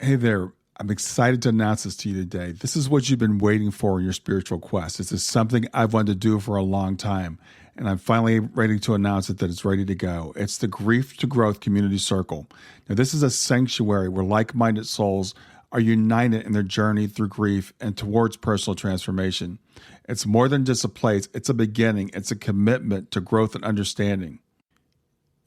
Hey there. I'm excited to announce this to you today. This is what you've been waiting for in your spiritual quest. This is something I've wanted to do for a long time, and I'm finally ready to announce it that it's ready to go. It's the Grief to Growth Community Circle. Now, this is a sanctuary where like-minded souls are united in their journey through grief and towards personal transformation. It's more than just a place. It's a beginning. It's a commitment to growth and understanding.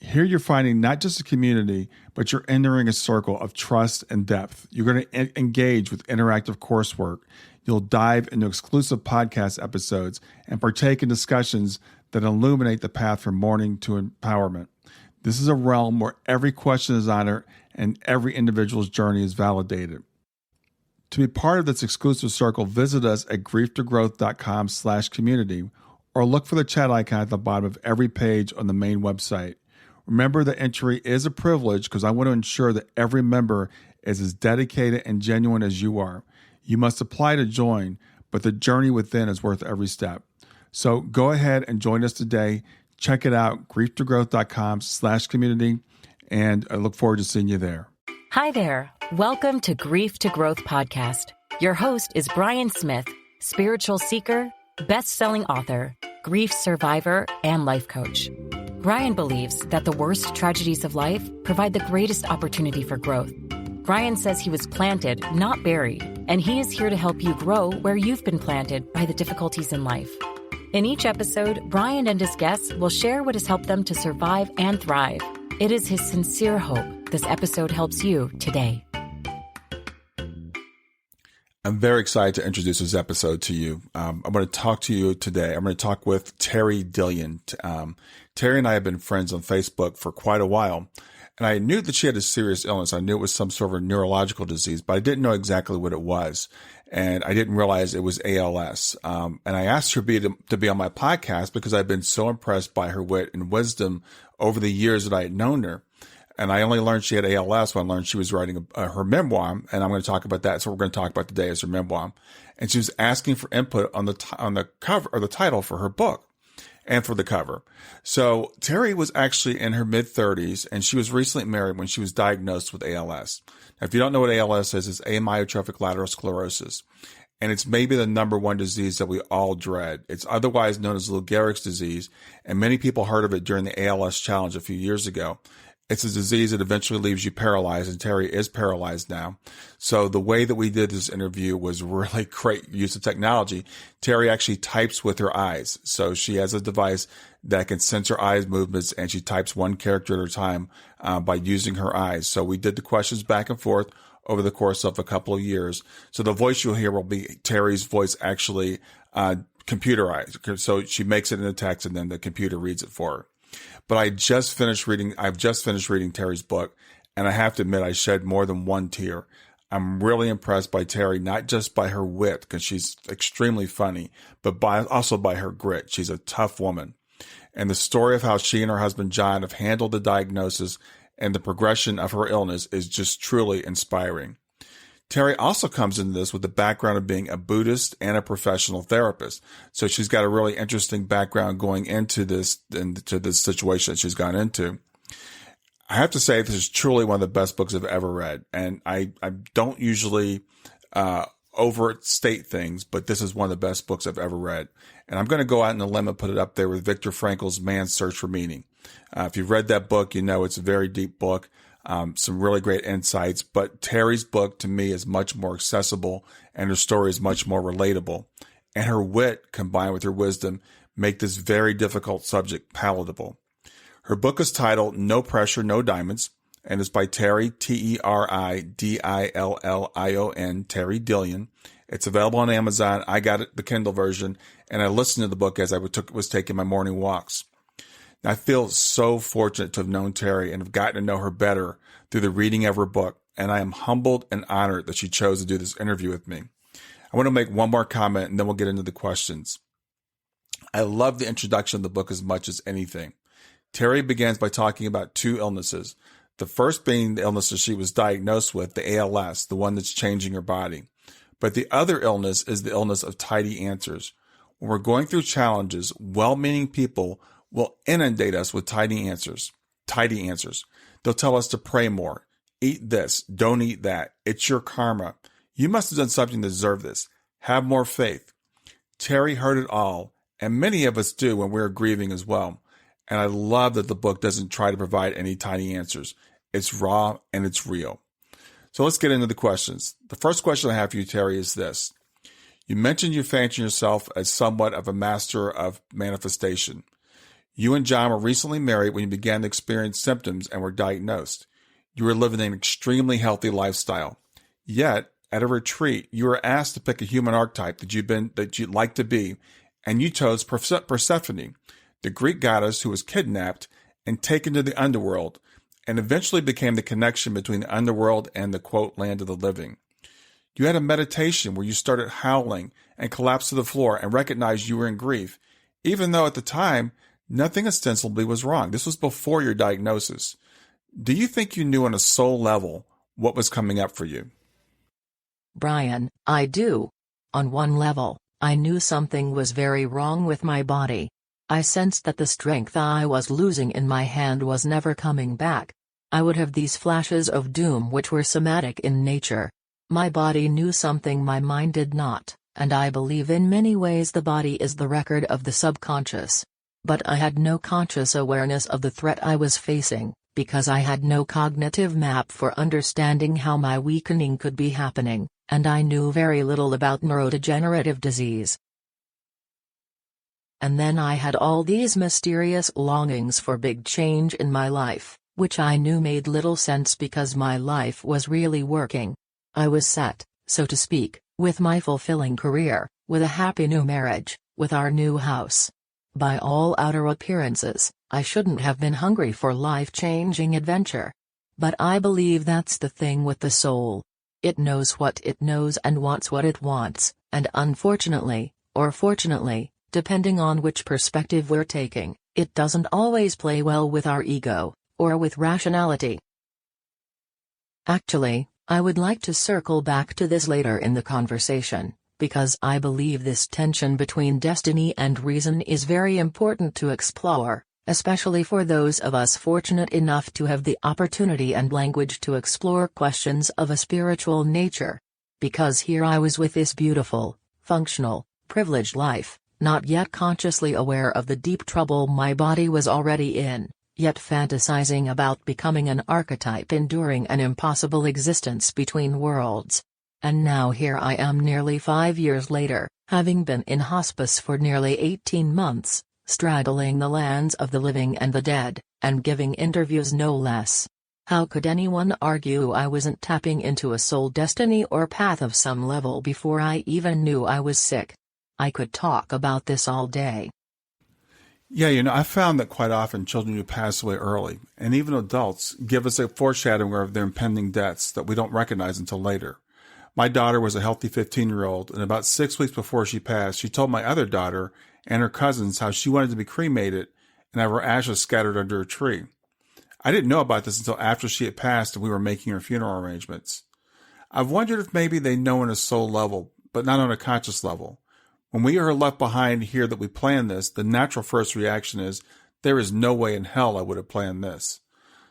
Here you're finding not just a community, but you're entering a circle of trust and depth. You're going to engage with interactive coursework. You'll dive into exclusive podcast episodes and partake in discussions that illuminate the path from mourning to empowerment. This is a realm where every question is honored and every individual's journey is validated. To be part of this exclusive circle, visit us at grieftogrowth.com/community or look for the chat icon at the bottom of every page on the main website. Remember that entry is a privilege because I want to ensure that every member is as dedicated and genuine as you are. You must apply to join, but the journey within is worth every step. So go ahead and join us today. Check it out, grieftogrowth.com/community, and I look forward to seeing you there. Hi there. Welcome to Grief to Growth Podcast. Your host is Brian Smith, spiritual seeker, best-selling author, grief survivor, and life coach. Brian believes that the worst tragedies of life provide the greatest opportunity for growth. Brian says he was planted, not buried, and he is here to help you grow where you've been planted by the difficulties in life. In each episode, Brian and his guests will share what has helped them to survive and thrive. It is his sincere hope this episode helps you today. I'm very excited to introduce this episode to you. I'm going to talk to you today. I'm going to talk with Teri Dillion. Teri and I have been friends on Facebook for quite a while, and I knew that she had a serious illness. I knew it was some sort of neurological disease, but I didn't know exactly what it was, and I didn't realize it was ALS. And I asked her to be on my podcast because I've been so impressed by her wit and wisdom over the years that I had known her. And I only learned she had ALS when I learned she was writing her memoir, and I'm going to talk about that. So we're going to talk about today is her memoir. And she was asking for input on the cover or the title for her book and for the cover. So Teri was actually in her mid-30s, and she was recently married when she was diagnosed with ALS. Now, if you don't know what ALS is, it's amyotrophic lateral sclerosis. And it's maybe the number one disease that we all dread. It's otherwise known as Lou Gehrig's disease, and many people heard of it during the ALS challenge a few years ago. It's a disease that eventually leaves you paralyzed, and Teri is paralyzed now. So the way that we did this interview was really great use of technology. Teri actually types with her eyes. So she has a device that can sense her eyes movements, and she types one character at a time by using her eyes. So we did the questions back and forth over the course of a couple of years. So the voice you'll hear will be Teri's voice actually computerized. So she makes it in a text, and then the computer reads it for her. But I've just finished reading Teri's book, and I have to admit I shed more than one tear. I'm really impressed by Teri, not just by her wit, because she's extremely funny, but also by her grit. She's a tough woman. And the story of how she and her husband John have handled the diagnosis and the progression of her illness is just truly inspiring. Teri also comes into this with the background of being a Buddhist and a professional therapist. So she's got a really interesting background going into this situation that she's gone into. I have to say this is truly one of the best books I've ever read. And I don't usually overstate things, but this is one of the best books I've ever read. And I'm going to go out on a limb and put it up there with Viktor Frankl's Man's Search for Meaning. If you've read that book, you know it's a very deep book. Some really great insights, but Teri's book to me is much more accessible, and her story is much more relatable. And her wit combined with her wisdom make this very difficult subject palatable. Her book is titled No Pressure, No Diamonds, and it's by Teri, Teridillion, Teri Dillion. It's available on Amazon. I got it, the Kindle version, and I listened to the book as I was taking my morning walks. I feel so fortunate to have known Teri and have gotten to know her better through the reading of her book, and I am humbled and honored that she chose to do this interview with me. I want to make one more comment, and then we'll get into the questions. I love the introduction of the book as much as anything. Teri begins by talking about two illnesses, the first being the illness that she was diagnosed with, the ALS, the one that's changing her body. But the other illness is the illness of tidy answers. When we're going through challenges, well-meaning people will inundate us with tidy answers. They'll tell us to pray more, Eat this. Don't eat that. It's your karma. You must have done something to deserve this. Have more faith. Teri heard it all, and many of us do when we're grieving as well. And I love that the book doesn't try to provide any tiny answers. It's raw and it's real. So let's get into the questions. The first question I have for you, Teri, is this. You mentioned you fancy yourself as somewhat of a master of manifestation. You and John were recently married when you began to experience symptoms and were diagnosed. You were living an extremely healthy lifestyle. Yet, at a retreat, you were asked to pick a human archetype that you'd like to be, and you chose Persephone, the Greek goddess who was kidnapped and taken to the underworld, and eventually became the connection between the underworld and the, quote, land of the living. You had a meditation where you started howling and collapsed to the floor and recognized you were in grief, even though at the time, nothing ostensibly was wrong. This was before your diagnosis. Do you think you knew on a soul level what was coming up for you? Brian, I do. On one level, I knew something was very wrong with my body. I sensed that the strength I was losing in my hand was never coming back. I would have these flashes of doom which were somatic in nature. My body knew something my mind did not, and I believe in many ways the body is the record of the subconscious. But I had no conscious awareness of the threat I was facing, because I had no cognitive map for understanding how my weakening could be happening, and I knew very little about neurodegenerative disease. And then I had all these mysterious longings for big change in my life, which I knew made little sense because my life was really working. I was set, so to speak, with my fulfilling career, with a happy new marriage, with our new house. By all outer appearances, I shouldn't have been hungry for life-changing adventure. But I believe that's the thing with the soul. It knows what it knows and wants what it wants, and unfortunately, or fortunately, depending on which perspective we're taking, it doesn't always play well with our ego, or with rationality. Actually, I would like to circle back to this later in the conversation, because I believe this tension between destiny and reason is very important to explore, especially for those of us fortunate enough to have the opportunity and language to explore questions of a spiritual nature. Because here I was with this beautiful, functional, privileged life, not yet consciously aware of the deep trouble my body was already in, yet fantasizing about becoming an archetype enduring an impossible existence between worlds. And now here I am nearly 5 years later, having been in hospice for nearly 18 months, straddling the lands of the living and the dead, and giving interviews no less. How could anyone argue I wasn't tapping into a soul destiny or path of some level before I even knew I was sick? I could talk about this all day. Yeah, I found that quite often children who pass away early, and even adults, give us a foreshadowing of their impending deaths that we don't recognize until later. My daughter was a healthy 15-year-old, and about 6 weeks before she passed, she told my other daughter and her cousins how she wanted to be cremated and have her ashes scattered under a tree. I didn't know about this until after she had passed and we were making her funeral arrangements. I've wondered if maybe they know on a soul level, but not on a conscious level. When we are left behind to hear that we planned this, the natural first reaction is, there is no way in hell I would have planned this.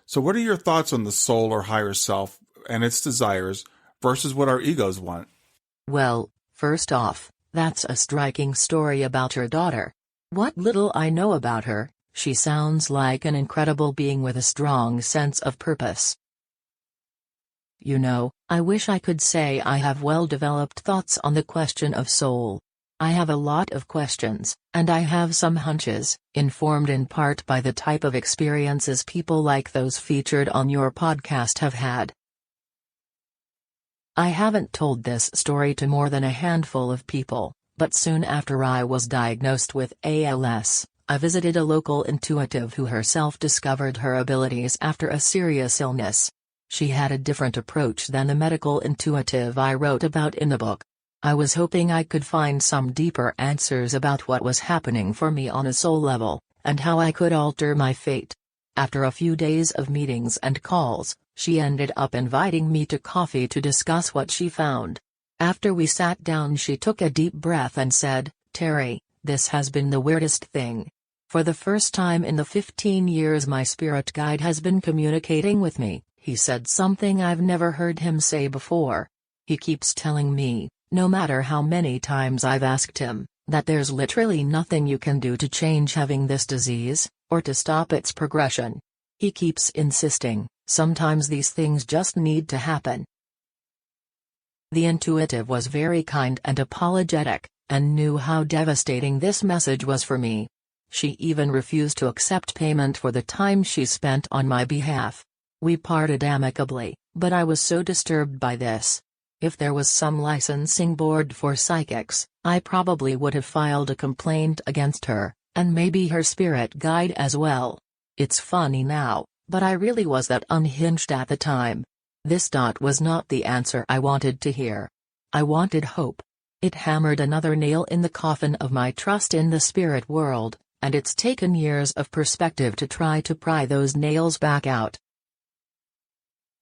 So what are your thoughts on the soul or higher self and its desires versus what our egos want? Well, first off, that's a striking story about your daughter. What little I know about her, she sounds like an incredible being with a strong sense of purpose. I wish I could say I have well-developed thoughts on the question of soul. I have a lot of questions, and I have some hunches, informed in part by the type of experiences people like those featured on your podcast have had. I haven't told this story to more than a handful of people, but soon after I was diagnosed with ALS, I visited a local intuitive who herself discovered her abilities after a serious illness. She had a different approach than the medical intuitive I wrote about in the book. I was hoping I could find some deeper answers about what was happening for me on a soul level, and how I could alter my fate. After a few days of meetings and calls, she ended up inviting me to coffee to discuss what she found. After we sat down, she took a deep breath and said, "Teri, this has been the weirdest thing. For the first time in the 15 years my spirit guide has been communicating with me, He said something I've never heard him say before. He keeps telling me, no matter how many times I've asked him, that there's literally nothing you can do to change having this disease, or to stop its progression. He keeps insisting, sometimes these things just need to happen. The intuitive was very kind and apologetic, and knew how devastating this message was for me. She even refused to accept payment for the time she spent on my behalf. We parted amicably, but I was so disturbed by this. If there was some licensing board for psychics, I probably would have filed a complaint against her, and maybe her spirit guide as well. It's funny now, but I really was that unhinged at the time. This was not the answer I wanted to hear. I wanted hope. It hammered another nail in the coffin of my trust in the spirit world, and it's taken years of perspective to try to pry those nails back out.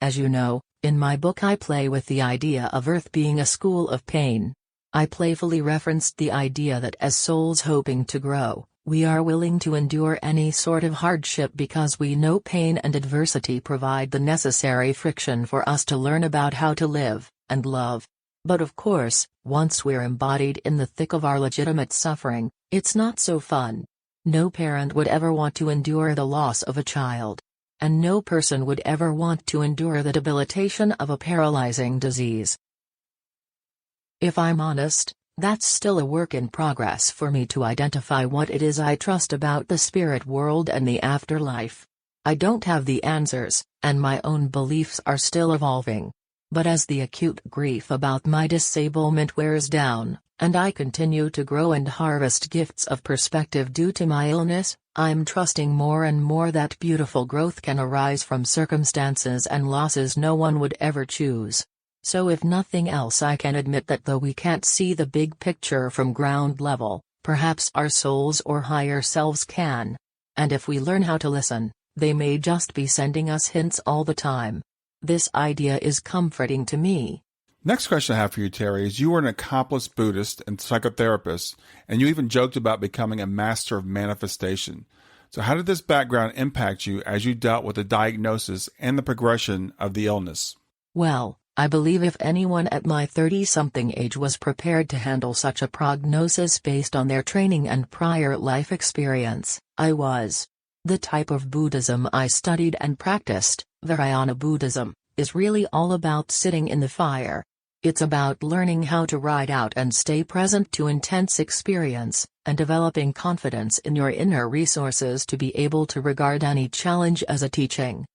As you know, in my book I play with the idea of Earth being a school of pain. I playfully referenced the idea that as souls hoping to grow, we are willing to endure any sort of hardship because we know pain and adversity provide the necessary friction for us to learn about how to live and love. But of course, once we're embodied in the thick of our legitimate suffering, it's not so fun. No parent would ever want to endure the loss of a child. And no person would ever want to endure the debilitation of a paralyzing disease. If I'm honest, that's still a work in progress for me to identify what it is I trust about the spirit world and the afterlife. I don't have the answers, and my own beliefs are still evolving. But as the acute grief about my disablement wears down, and I continue to grow and harvest gifts of perspective due to my illness, I'm trusting more and more that beautiful growth can arise from circumstances and losses no one would ever choose. So if nothing else, I can admit that though we can't see the big picture from ground level, perhaps our souls or higher selves can. And if we learn how to listen, they may just be sending us hints all the time. This idea is comforting to me. Next question I have for you, Teri, is you were an accomplished Buddhist and psychotherapist, and you even joked about becoming a master of manifestation. So how did this background impact you as you dealt with the diagnosis and the progression of the illness? Well, I believe if anyone at my 30-something age was prepared to handle such a prognosis based on their training and prior life experience, I was. The type of Buddhism I studied and practiced, Vajrayana Buddhism, is really all about sitting in the fire. It's about learning how to ride out and stay present to intense experience, and developing confidence in your inner resources to be able to regard any challenge as a teaching.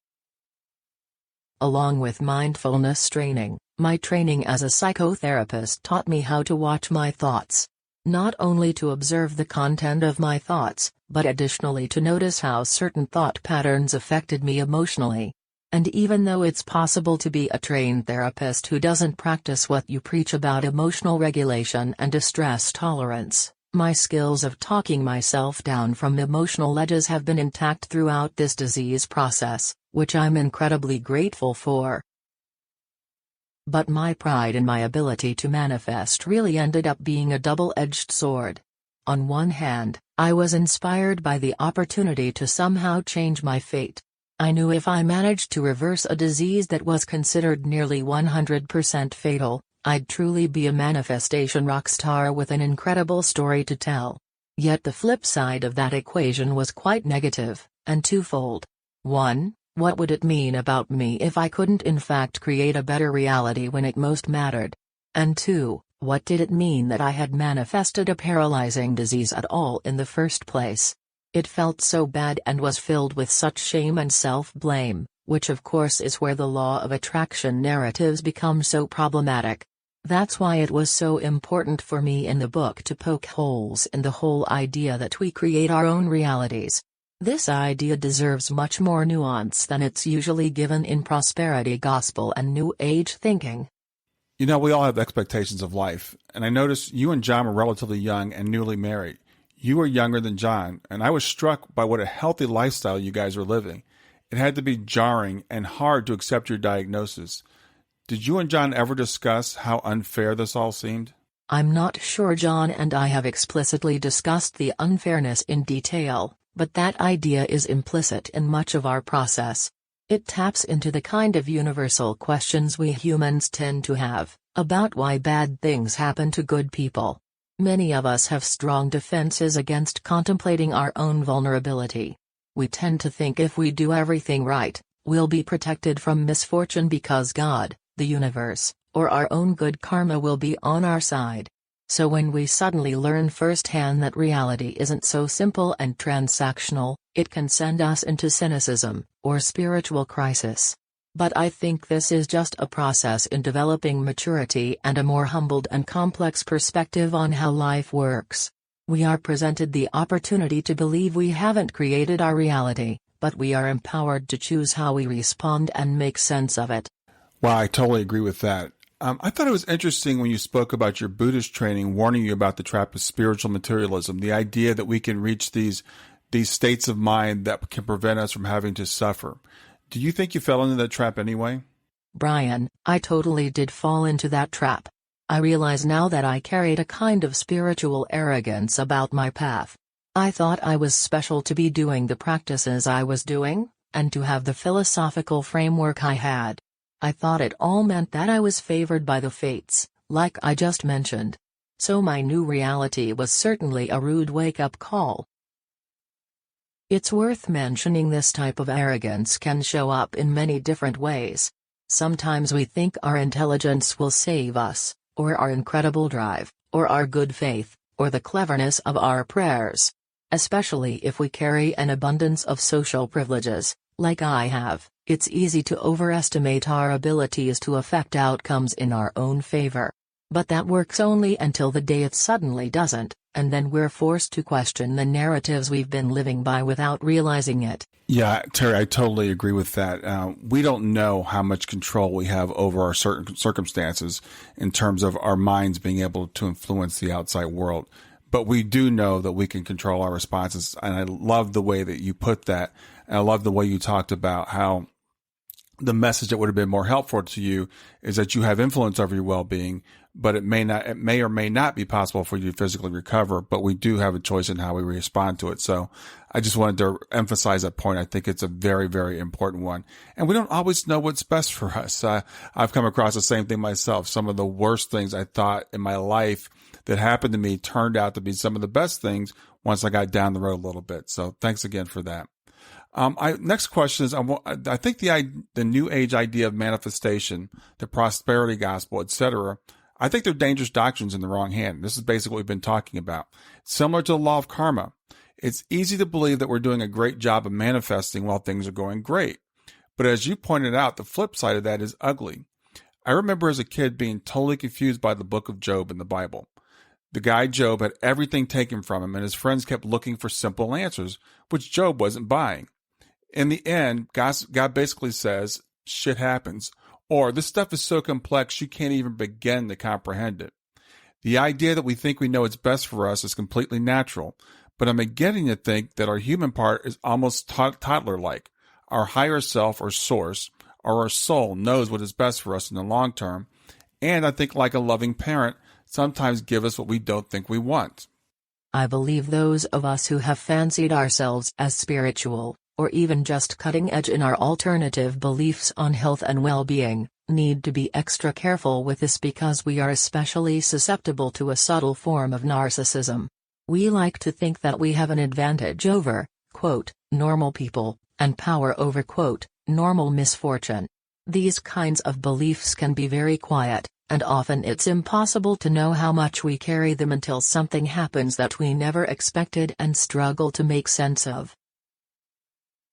Along with mindfulness training, my training as a psychotherapist taught me how to watch my thoughts. Not only to observe the content of my thoughts, but additionally to notice how certain thought patterns affected me emotionally. And even though it's possible to be a trained therapist who doesn't practice what you preach about emotional regulation and distress tolerance, my skills of talking myself down from emotional ledges have been intact throughout this disease process, which I'm incredibly grateful for. But my pride in my ability to manifest really ended up being a double-edged sword. On one hand, I was inspired by the opportunity to somehow change my fate. I knew if I managed to reverse a disease that was considered nearly 100% fatal, I'd truly be a manifestation rock star with an incredible story to tell. Yet the flip side of that equation was quite negative, and twofold. 1. What would it mean about me if I couldn't in fact create a better reality when it most mattered? And 2. What did it mean that I had manifested a paralyzing disease at all in the first place? It felt so bad and was filled with such shame and self-blame, which of course is where the law of attraction narratives become so problematic. That's why it was so important for me in the book to poke holes in the whole idea that we create our own realities. This idea deserves much more nuance than it's usually given in prosperity gospel and New Age thinking. You know, we all have expectations of life, and I noticed you and John were relatively young and newly married. You were younger than John, and I was struck by what a healthy lifestyle you guys were living. It had to be jarring and hard to accept your diagnosis. Did you and John ever discuss how unfair this all seemed? I'm not sure John and I have explicitly discussed the unfairness in detail, but that idea is implicit in much of our process. It taps into the kind of universal questions we humans tend to have, about why bad things happen to good people. Many of us have strong defenses against contemplating our own vulnerability. We tend to think if we do everything right, we'll be protected from misfortune because God, the universe, or our own good karma will be on our side. So when we suddenly learn firsthand that reality isn't so simple and transactional, it can send us into cynicism, or spiritual crisis. But I think this is just a process in developing maturity and a more humbled and complex perspective on how life works. We are presented the opportunity to believe we haven't created our reality, but we are empowered to choose how we respond and make sense of it. Wow, I totally agree with that. I thought it was interesting when you spoke about your Buddhist training, warning you about the trap of spiritual materialism, the idea that we can reach these states of mind that can prevent us from having to suffer. Do you think you fell into that trap anyway? Brian, I totally did fall into that trap. I realize now that I carried a kind of spiritual arrogance about my path. I thought I was special to be doing the practices I was doing, and to have the philosophical framework I had. I thought it all meant that I was favored by the fates, like I just mentioned. So my new reality was certainly a rude wake-up call. It's worth mentioning this type of arrogance can show up in many different ways. Sometimes we think our intelligence will save us, or our incredible drive, or our good faith, or the cleverness of our prayers. Especially if we carry an abundance of social privileges, like I have. It's easy to overestimate our abilities to affect outcomes in our own favor. But that works only until the day it suddenly doesn't, and then we're forced to question the narratives we've been living by without realizing it. Yeah, Teri, I totally agree with that. We don't know how much control we have over our certain circumstances in terms of our minds being able to influence the outside world. But we do know that we can control our responses. And I love the way that you put that. And I love the way you talked about how the message that would have been more helpful to you is that you have influence over your well-being, but it may or may not be possible for you to physically recover, but we do have a choice in how we respond to it. So I just wanted to emphasize that point. I think it's a very, very important one. And we don't always know what's best for us. I've come across the same thing myself. Some of the worst things I thought in my life that happened to me turned out to be some of the best things once I got down the road a little bit. So thanks again for that. Next question is, I think the new age idea of manifestation, the prosperity gospel, etc., I think they're dangerous doctrines in the wrong hand. This is basically what we've been talking about. Similar to the law of karma, it's easy to believe that we're doing a great job of manifesting while things are going great. But as you pointed out, the flip side of that is ugly. I remember as a kid being totally confused by the book of Job in the Bible. The guy Job had everything taken from him, and his friends kept looking for simple answers, which Job wasn't buying. In the end, God basically says, shit happens, or this stuff is so complex you can't even begin to comprehend it. The idea that we think we know what's best for us is completely natural, but I'm beginning to think that our human part is almost toddler-like. Our higher self or source, or our soul, knows what is best for us in the long term, and I think like a loving parent, sometimes give us what we don't think we want. I believe those of us who have fancied ourselves as spiritual, or even just cutting edge in our alternative beliefs on health and well-being, need to be extra careful with this because we are especially susceptible to a subtle form of narcissism. We like to think that we have an advantage over, quote, normal people, and power over, quote, normal misfortune. These kinds of beliefs can be very quiet, and often it's impossible to know how much we carry them until something happens that we never expected and struggle to make sense of.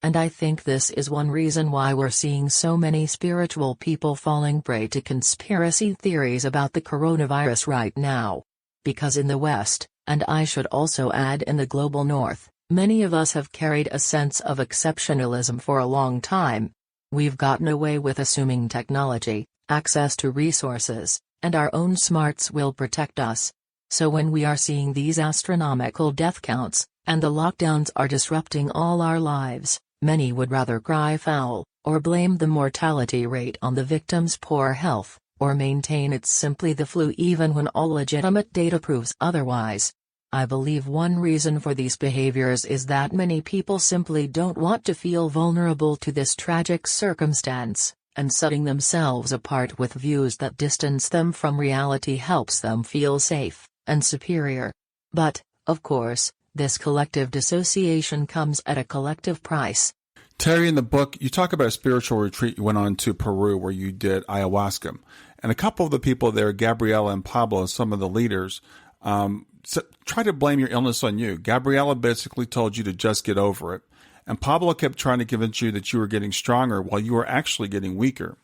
And I think this is one reason why we're seeing so many spiritual people falling prey to conspiracy theories about the coronavirus right now. Because in the West, and I should also add in the global North, many of us have carried a sense of exceptionalism for a long time. We've gotten away with assuming technology, access to resources, and our own smarts will protect us. So when we are seeing these astronomical death counts, and the lockdowns are disrupting all our lives, many would rather cry foul, or blame the mortality rate on the victim's poor health, or maintain it's simply the flu even when all legitimate data proves otherwise. I believe one reason for these behaviors is that many people simply don't want to feel vulnerable to this tragic circumstance, and setting themselves apart with views that distance them from reality helps them feel safe and superior. But, of course, this collective dissociation comes at a collective price. Teri, in the book, you talk about a spiritual retreat you went on to Peru where you did ayahuasca. And a couple of the people there, Gabriela and Pablo, some of the leaders, try to blame your illness on you. Gabriela basically told you to just get over it. And Pablo kept trying to convince you that you were getting stronger while you were actually getting weaker.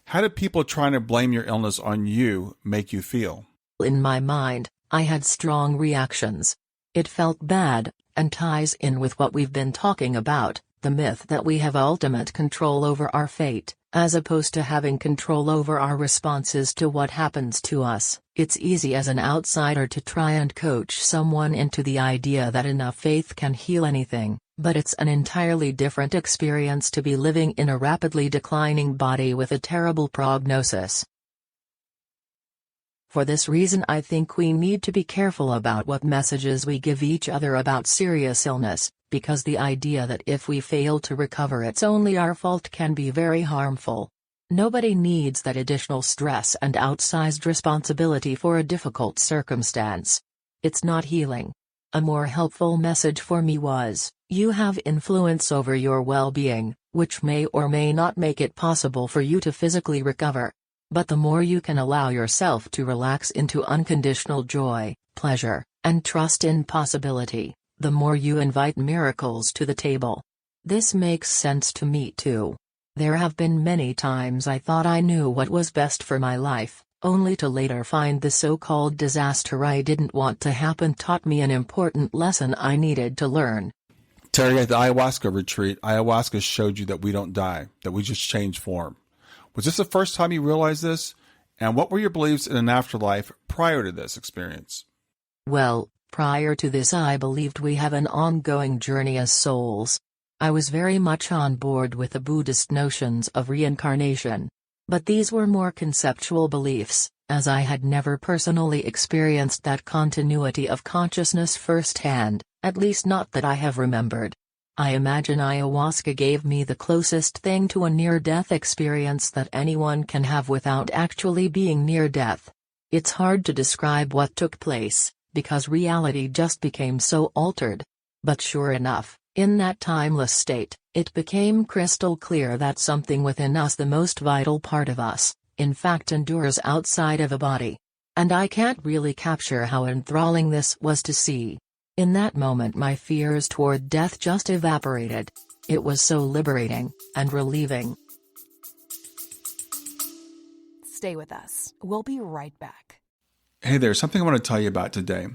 How did people trying to blame your illness on you make you feel? In my mind, I had strong reactions. It felt bad, and ties in with what we've been talking about, the myth that we have ultimate control over our fate, as opposed to having control over our responses to what happens to us. It's easy as an outsider to try and coach someone into the idea that enough faith can heal anything, but it's an entirely different experience to be living in a rapidly declining body with a terrible prognosis. For this reason, I think we need to be careful about what messages we give each other about serious illness, because the idea that if we fail to recover it's only our fault can be very harmful. Nobody needs that additional stress and outsized responsibility for a difficult circumstance. It's not healing. A more helpful message for me was, you have influence over your well-being, which may or may not make it possible for you to physically recover. But the more you can allow yourself to relax into unconditional joy, pleasure, and trust in possibility, the more you invite miracles to the table. This makes sense to me too. There have been many times I thought I knew what was best for my life, only to later find the so-called disaster I didn't want to happen taught me an important lesson I needed to learn. Teri, at the ayahuasca retreat, ayahuasca showed you that we don't die, that we just change form. Was this the first time you realized this? And what were your beliefs in an afterlife prior to this experience? Well, prior to this I believed we have an ongoing journey as souls. I was very much on board with the Buddhist notions of reincarnation. But these were more conceptual beliefs, as I had never personally experienced that continuity of consciousness firsthand, at least not that I have remembered. I imagine ayahuasca gave me the closest thing to a near-death experience that anyone can have without actually being near death. It's hard to describe what took place, because reality just became so altered. But sure enough, in that timeless state, it became crystal clear that something within us, the most vital part of us, in fact endures outside of a body. And I can't really capture how enthralling this was to see. In that moment my fears toward death just evaporated. It was so liberating and relieving. Stay with us. We'll be right back. Hey there, something I want to tell you about today.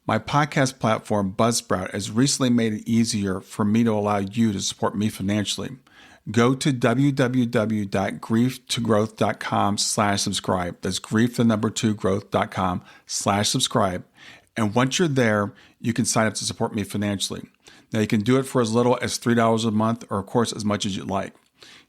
My podcast platform, Buzzsprout, has recently made it easier for me to allow you to support me financially. Go to www.grieftogrowth.com/subscribe. That's grief2growth.com/subscribe. And once you're there, you can sign up to support me financially. Now, you can do it for as little as $3 a month, or of course, as much as you'd like.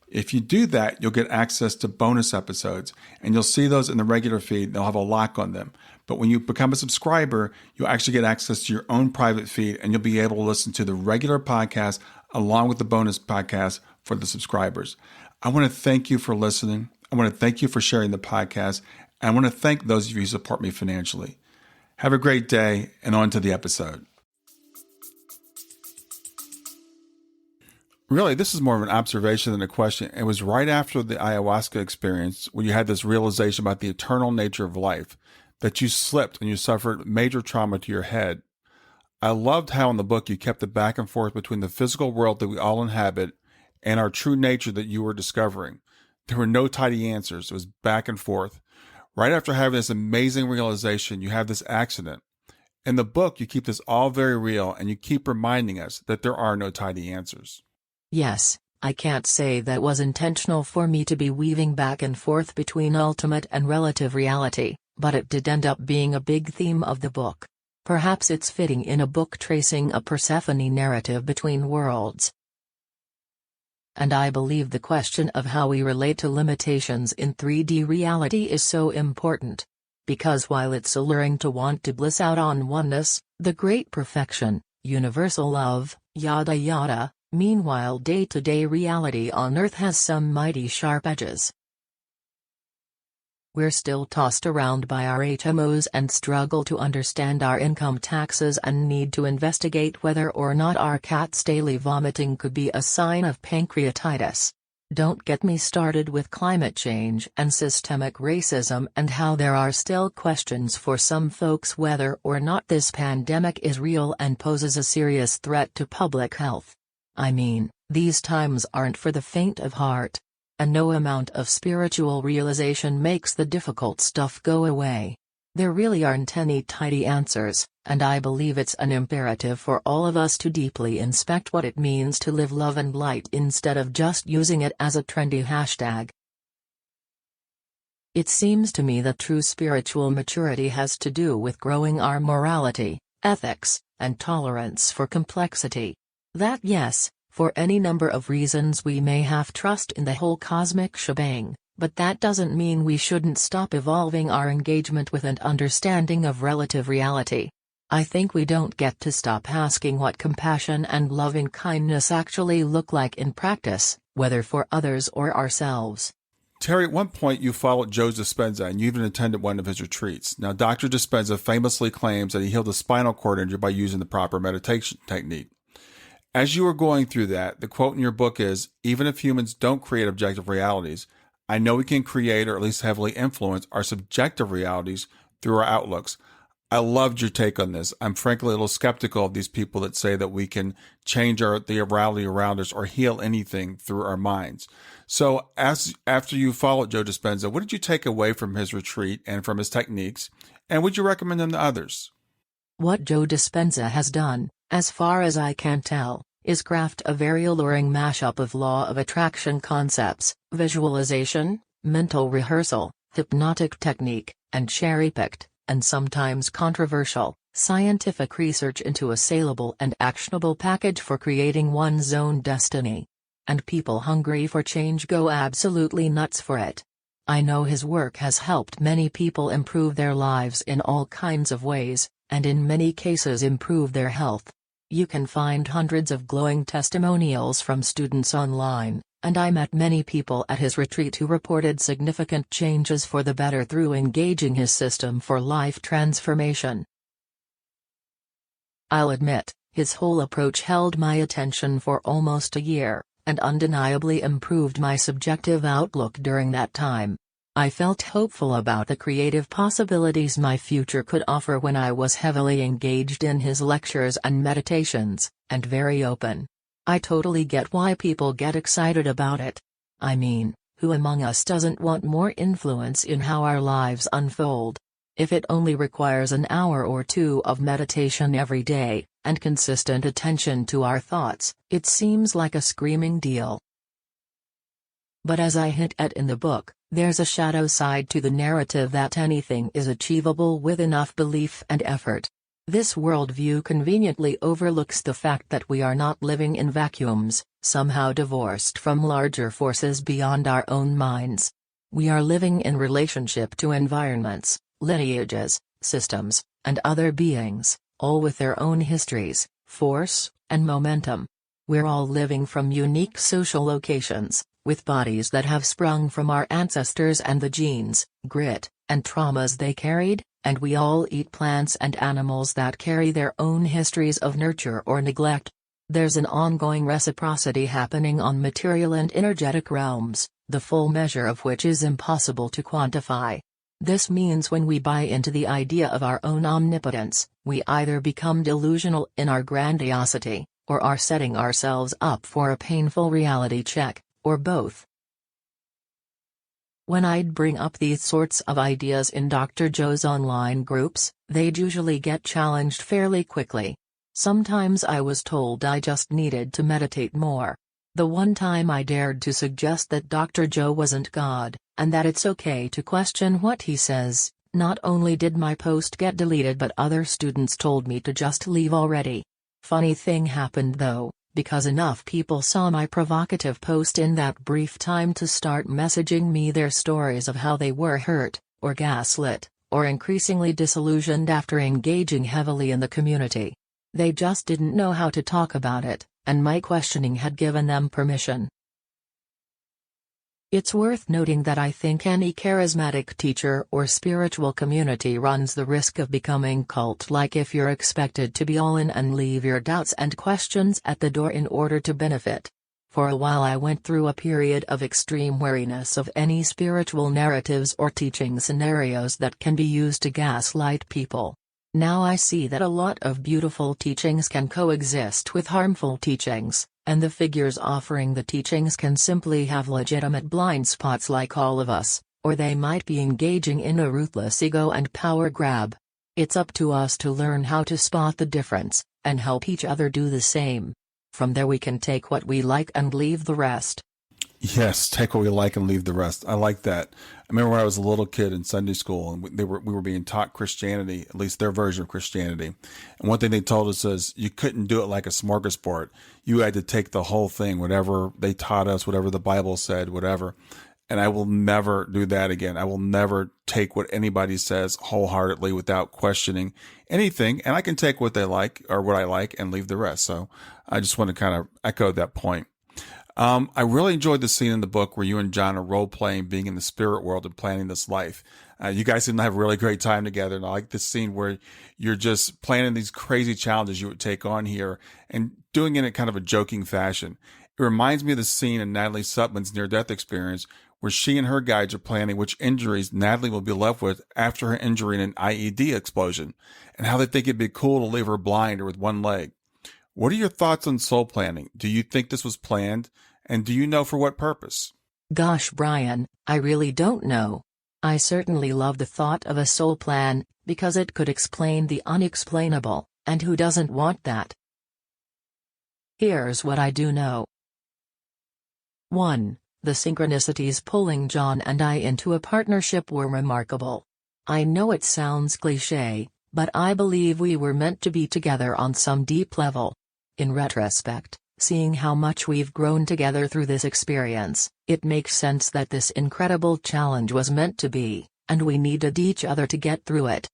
If you do that, you'll get access to bonus episodes, and you'll see those in the regular feed. They'll have a lock on them. But when you become a subscriber, you'll actually get access to your own private feed, and you'll be able to listen to the regular podcast along with the bonus podcast for the subscribers. I want to thank you for listening. I want to thank you for sharing the podcast. And I want to thank those of you who support me financially. Have a great day, and on to the episode. Really, this is more of an observation than a question. It was right after the ayahuasca experience when you had this realization about the eternal nature of life that you slipped and you suffered major trauma to your head. I loved how in the book you kept the back and forth between the physical world that we all inhabit and our true nature that you were discovering. There were no tidy answers. It was back and forth. Right after having this amazing realization, you have this accident. In the book, you keep this all very real, and you keep reminding us that there are no tidy answers. Yes, I can't say that was intentional for me to be weaving back and forth between ultimate and relative reality, but it did end up being a big theme of the book. Perhaps it's fitting in a book tracing a Persephone narrative between worlds. And I believe the question of how we relate to limitations in 3D reality is so important. Because while it's alluring to want to bliss out on oneness, the great perfection, universal love, yada yada, meanwhile day-to-day reality on Earth has some mighty sharp edges. We're still tossed around by our HMOs and struggle to understand our income taxes and need to investigate whether or not our cat's daily vomiting could be a sign of pancreatitis. Don't get me started with climate change and systemic racism and how there are still questions for some folks whether or not this pandemic is real and poses a serious threat to public health. I mean, these times aren't for the faint of heart. And no amount of spiritual realization makes the difficult stuff go away. There really aren't any tidy answers, and I believe it's an imperative for all of us to deeply inspect what it means to live love and light instead of just using it as a trendy hashtag. It seems to me that true spiritual maturity has to do with growing our morality, ethics, and tolerance for complexity. That yes, for any number of reasons we may have trust in the whole cosmic shebang, but that doesn't mean we shouldn't stop evolving our engagement with and understanding of relative reality. I think we don't get to stop asking what compassion and loving kindness actually look like in practice, whether for others or ourselves. Teri, at one point you followed Joe Dispenza and you even attended one of his retreats. Now, Dr. Dispenza famously claims that he healed a spinal cord injury by using the proper meditation technique. As you were going through that, the quote in your book is, "Even if humans don't create objective realities, I know we can create or at least heavily influence our subjective realities through our outlooks." I loved your take on this. I'm frankly a little skeptical of these people that say that we can change the reality around us or heal anything through our minds. So after you followed Joe Dispenza, what did you take away from his retreat and from his techniques? And would you recommend them to others? What Joe Dispenza has done, as far as I can tell, is craft a very alluring mashup of law of attraction concepts, visualization, mental rehearsal, hypnotic technique, and cherry-picked, and sometimes controversial, scientific research into a saleable and actionable package for creating one's own destiny. And people hungry for change go absolutely nuts for it. I know his work has helped many people improve their lives in all kinds of ways, and in many cases improve their health. You can find hundreds of glowing testimonials from students online, and I met many people at his retreat who reported significant changes for the better through engaging his system for life transformation. I'll admit, his whole approach held my attention for almost a year, and undeniably improved my subjective outlook during that time. I felt hopeful about the creative possibilities my future could offer when I was heavily engaged in his lectures and meditations, and very open. I totally get why people get excited about it. I mean, who among us doesn't want more influence in how our lives unfold? If it only requires an hour or two of meditation every day, and consistent attention to our thoughts, it seems like a screaming deal. But as I hint at in the book, there's a shadow side to the narrative that anything is achievable with enough belief and effort. This worldview conveniently overlooks the fact that we are not living in vacuums, somehow divorced from larger forces beyond our own minds. We are living in relationship to environments, lineages, systems, and other beings, all with their own histories, force, and momentum. We're all living from unique social locations, with bodies that have sprung from our ancestors and the genes, grit, and traumas they carried, and we all eat plants and animals that carry their own histories of nurture or neglect. There's an ongoing reciprocity happening on material and energetic realms, the full measure of which is impossible to quantify. This means when we buy into the idea of our own omnipotence, we either become delusional in our grandiosity, or are setting ourselves up for a painful reality check, or both. When I'd bring up these sorts of ideas in Dr. Joe's online groups, they'd usually get challenged fairly quickly. Sometimes I was told I just needed to meditate more. The one time I dared to suggest that Dr. Joe wasn't God, and that it's okay to question what he says, not only did my post get deleted but other students told me to just leave already. Funny thing happened though, because enough people saw my provocative post in that brief time to start messaging me their stories of how they were hurt, or gaslit, or increasingly disillusioned after engaging heavily in the community. They just didn't know how to talk about it, and my questioning had given them permission. It's worth noting that I think any charismatic teacher or spiritual community runs the risk of becoming cult-like if you're expected to be all in and leave your doubts and questions at the door in order to benefit. For a while I went through a period of extreme wariness of any spiritual narratives or teaching scenarios that can be used to gaslight people. Now I see that a lot of beautiful teachings can coexist with harmful teachings, and the figures offering the teachings can simply have legitimate blind spots like all of us, or they might be engaging in a ruthless ego and power grab. It's up to us to learn how to spot the difference, and help each other do the same. From there we can take what we like and leave the rest. Yes, take what we like and leave the rest. I like that. I remember when I was a little kid in Sunday school, and we were being taught Christianity, at least their version of Christianity. And one thing they told us is you couldn't do it like a smorgasbord. You had to take the whole thing, whatever they taught us, whatever the Bible said, whatever. And I will never do that again. I will never take what anybody says wholeheartedly without questioning anything. And I can take what they like or what I like and leave the rest. So I just want to kind of echo that point. I really enjoyed the scene in the book where you and John are role-playing being in the spirit world and planning this life. You guys seem to have a really great time together. And I like this scene where you're just planning these crazy challenges you would take on here and doing it in kind of a joking fashion. It reminds me of the scene in Natalie Sutman's near-death experience where she and her guides are planning which injuries Natalie will be left with after her injury in an IED explosion, and how they think it'd be cool to leave her blind or with one leg. What are your thoughts on soul planning? Do you think this was planned? And do you know for what purpose? Gosh, Brian, I really don't know. I certainly love the thought of a soul plan, because it could explain the unexplainable, and who doesn't want that? Here's what I do know. 1. The synchronicities pulling John and I into a partnership were remarkable. I know it sounds cliché, but I believe we were meant to be together on some deep level. In retrospect, seeing how much we've grown together through this experience, it makes sense that this incredible challenge was meant to be, and we needed each other to get through it.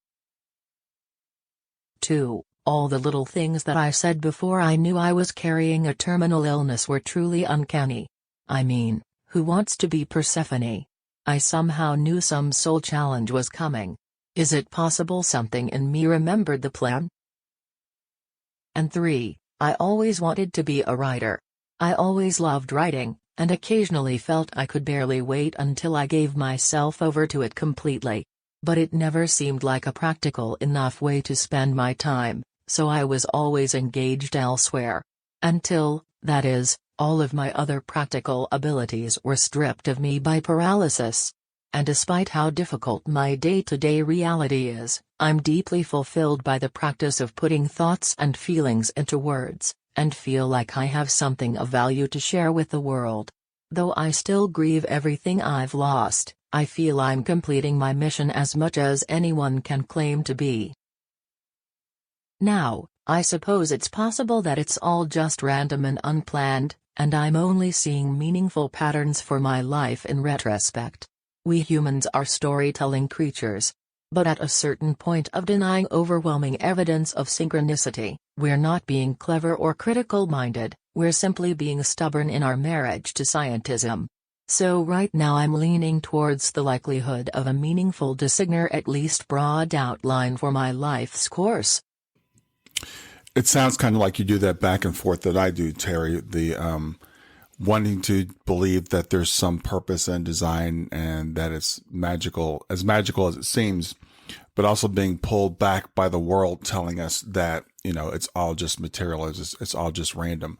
2. All the little things that I said before I knew I was carrying a terminal illness were truly uncanny. I mean, who wants to be Persephone? I somehow knew some soul challenge was coming. Is it possible something in me remembered the plan? And 3. I always wanted to be a writer. I always loved writing, and occasionally felt I could barely wait until I gave myself over to it completely. But it never seemed like a practical enough way to spend my time, so I was always engaged elsewhere. Until, that is, all of my other practical abilities were stripped of me by paralysis. And despite how difficult my day-to-day reality is, I'm deeply fulfilled by the practice of putting thoughts and feelings into words, and feel like I have something of value to share with the world. Though I still grieve everything I've lost, I feel I'm completing my mission as much as anyone can claim to be. Now, I suppose it's possible that it's all just random and unplanned, and I'm only seeing meaningful patterns for my life in retrospect. We humans are storytelling creatures. But at a certain point of denying overwhelming evidence of synchronicity, we're not being clever or critical-minded, we're simply being stubborn in our marriage to scientism. So right now I'm leaning towards the likelihood of a meaningful designer, at least broad outline for my life's course. It sounds kind of like you do that back and forth that I do, Teri, the wanting to believe that there's some purpose and design and that it's magical as it seems, but also being pulled back by the world telling us that, it's all just material, it's all just random.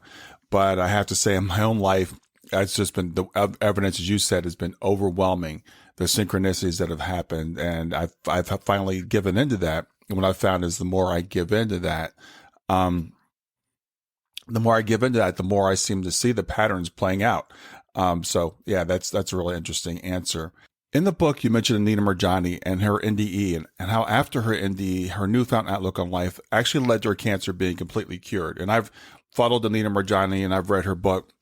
But I have to say in my own life, it's just been the evidence, as you said, has been overwhelming, the synchronicities that have happened. And I've finally given into that. And what I've found is the more I give into that, the more I seem to see the patterns playing out. So yeah, that's a really interesting answer. In the book, you mentioned Anita Moorjani and her NDE and how after her NDE, her newfound outlook on life actually led to her cancer being completely cured. And I've followed Anita Moorjani and I've read her book.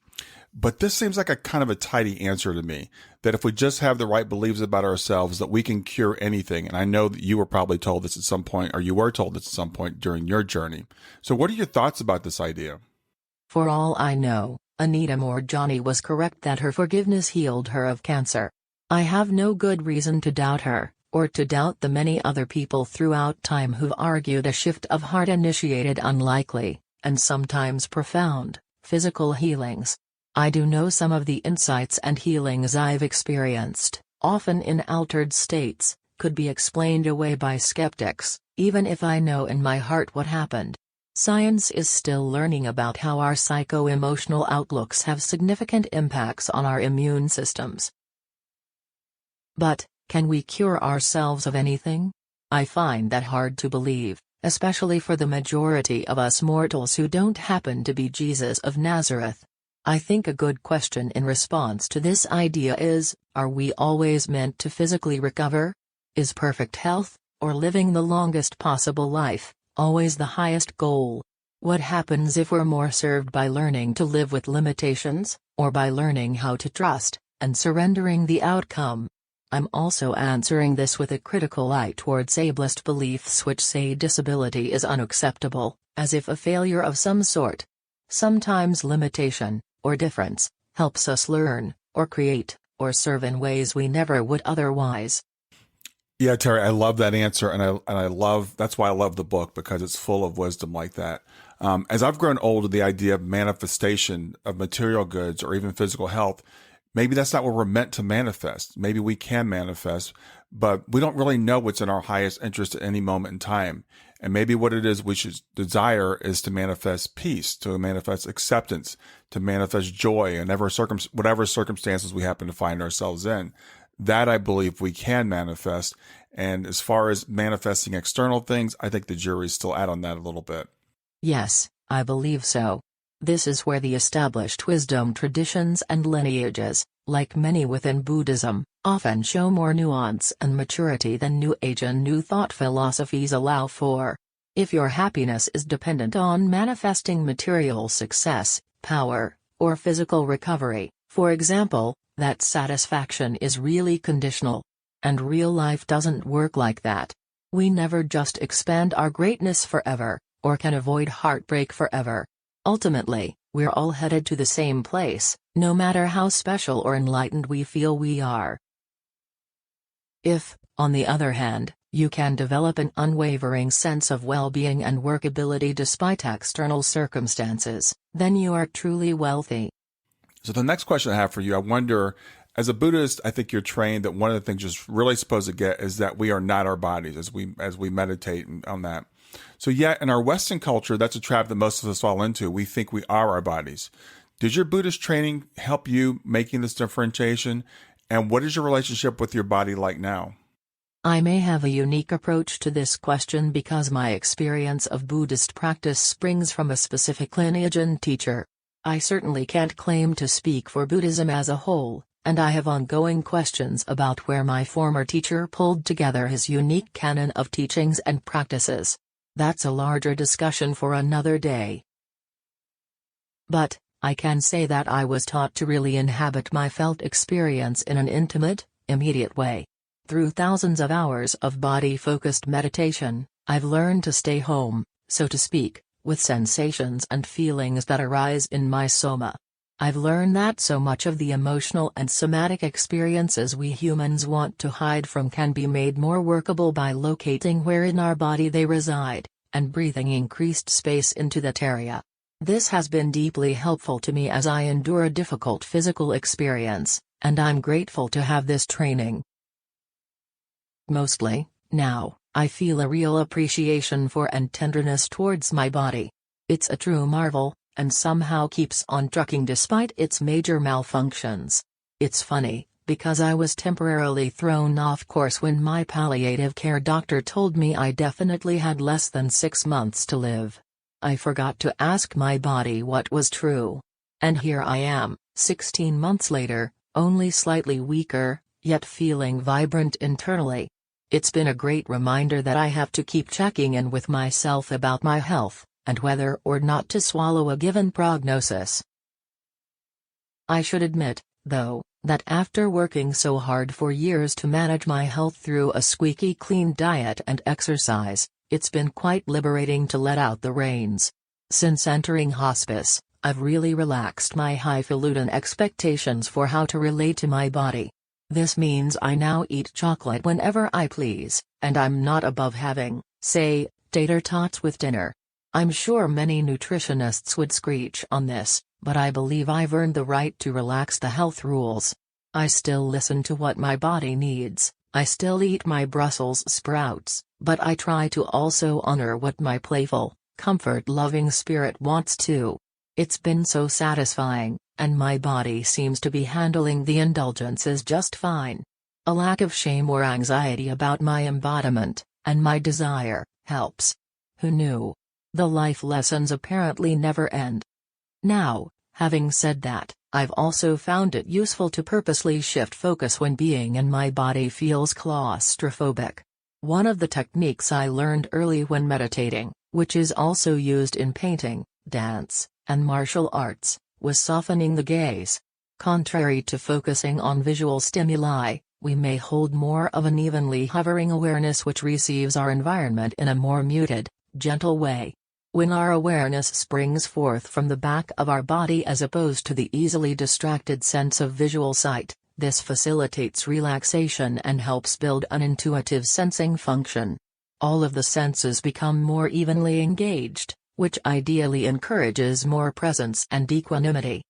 But this seems like a kind of a tidy answer to me, that if we just have the right beliefs about ourselves, that we can cure anything. And I know that you were probably told this at some point, or you were told this at some point during your journey. So what are your thoughts about this idea? For all I know, Anita Moorjani was correct that her forgiveness healed her of cancer. I have no good reason to doubt her, or to doubt the many other people throughout time who've argued a shift of heart initiated unlikely, and sometimes profound, physical healings. I do know some of the insights and healings I've experienced, often in altered states, could be explained away by skeptics, even if I know in my heart what happened. Science is still learning about how our psycho-emotional outlooks have significant impacts on our immune systems. But, can we cure ourselves of anything? I find that hard to believe, especially for the majority of us mortals who don't happen to be Jesus of Nazareth. I think a good question in response to this idea is, are we always meant to physically recover? Is perfect health, or living the longest possible life, always the highest goal? What happens if we're more served by learning to live with limitations, or by learning how to trust, and surrendering the outcome? I'm also answering this with a critical eye towards ableist beliefs which say disability is unacceptable, as if a failure of some sort. Sometimes limitation, or difference, helps us learn, or create, or serve in ways we never would otherwise. Yeah, Teri, I love that answer, and I love, that's why I love the book, because it's full of wisdom like that. As I've grown older, the idea of manifestation of material goods or even physical health, maybe that's not what we're meant to manifest. Maybe we can manifest, but we don't really know what's in our highest interest at any moment in time. And maybe what it is we should desire is to manifest peace, to manifest acceptance, to manifest joy in whatever circumstances we happen to find ourselves in. That I believe we can manifest. And as far as manifesting external things, I think the jury's still out on that a little bit. Yes, I believe so. This is where the established wisdom traditions and lineages, like many within Buddhism, often show more nuance and maturity than New Age and New Thought philosophies allow for. If your happiness is dependent on manifesting material success, power, or physical recovery, for example, that satisfaction is really conditional. And real life doesn't work like that. We never just expand our greatness forever, or can avoid heartbreak forever. Ultimately, we're all headed to the same place, no matter how special or enlightened we feel we are. If, on the other hand, you can develop an unwavering sense of well-being and workability despite external circumstances, then you are truly wealthy. So the next question I have for you, I wonder, as a Buddhist, I think you're trained that one of the things you're really supposed to get is that we are not our bodies as we meditate on that. So yet in our Western culture, that's a trap that most of us fall into. We think we are our bodies. Did your Buddhist training help you making this differentiation? And what is your relationship with your body like now? I may have a unique approach to this question because my experience of Buddhist practice springs from a specific lineage and teacher. I certainly can't claim to speak for Buddhism as a whole, and I have ongoing questions about where my former teacher pulled together his unique canon of teachings and practices. That's a larger discussion for another day. But, I can say that I was taught to really inhabit my felt experience in an intimate, immediate way. Through thousands of hours of body-focused meditation, I've learned to stay home, so to speak, with sensations and feelings that arise in my soma. I've learned that so much of the emotional and somatic experiences we humans want to hide from can be made more workable by locating where in our body they reside, and breathing increased space into that area. This has been deeply helpful to me as I endure a difficult physical experience, and I'm grateful to have this training. Mostly, now, I feel a real appreciation for and tenderness towards my body. It's a true marvel, and somehow keeps on trucking despite its major malfunctions. It's funny, because I was temporarily thrown off course when my palliative care doctor told me I definitely had less than 6 months to live. I forgot to ask my body what was true. And here I am, 16 months later, only slightly weaker, yet feeling vibrant internally. It's been a great reminder that I have to keep checking in with myself about my health, and whether or not to swallow a given prognosis. I should admit, though, that after working so hard for years to manage my health through a squeaky clean diet and exercise, it's been quite liberating to let out the reins. Since entering hospice, I've really relaxed my highfalutin expectations for how to relate to my body. This means I now eat chocolate whenever I please, and I'm not above having, say, tater tots with dinner. I'm sure many nutritionists would screech on this, but I believe I've earned the right to relax the health rules. I still listen to what my body needs, I still eat my Brussels sprouts, but I try to also honor what my playful, comfort-loving spirit wants too. It's been so satisfying, and my body seems to be handling the indulgences just fine. A lack of shame or anxiety about my embodiment, and my desire, helps. Who knew? The life lessons apparently never end. Now, having said that, I've also found it useful to purposely shift focus when being in my body feels claustrophobic. One of the techniques I learned early when meditating, which is also used in painting, dance, and martial arts, was softening the gaze. Contrary to focusing on visual stimuli, we may hold more of an evenly hovering awareness which receives our environment in a more muted, gentle way. When our awareness springs forth from the back of our body as opposed to the easily distracted sense of visual sight, this facilitates relaxation and helps build an intuitive sensing function. All of the senses become more evenly engaged, which ideally encourages more presence and equanimity.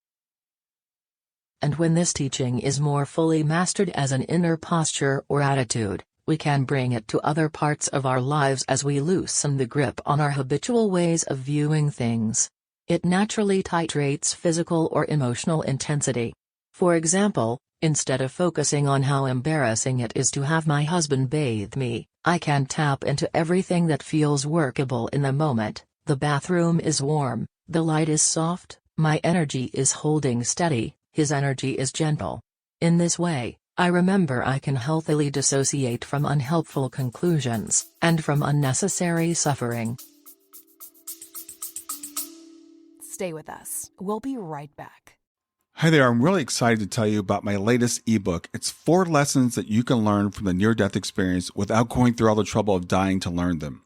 And when this teaching is more fully mastered as an inner posture or attitude, we can bring it to other parts of our lives as we loosen the grip on our habitual ways of viewing things. It naturally titrates physical or emotional intensity. For example, instead of focusing on how embarrassing it is to have my husband bathe me, I can tap into everything that feels workable in the moment. The bathroom is warm, the light is soft, my energy is holding steady, his energy is gentle. In this way, I remember I can healthily dissociate from unhelpful conclusions, and from unnecessary suffering. Stay with us. We'll be right back. Hi there, I'm really excited to tell you about my latest ebook. It's 4 lessons that you can learn from the near-death experience without going through all the trouble of dying to learn them.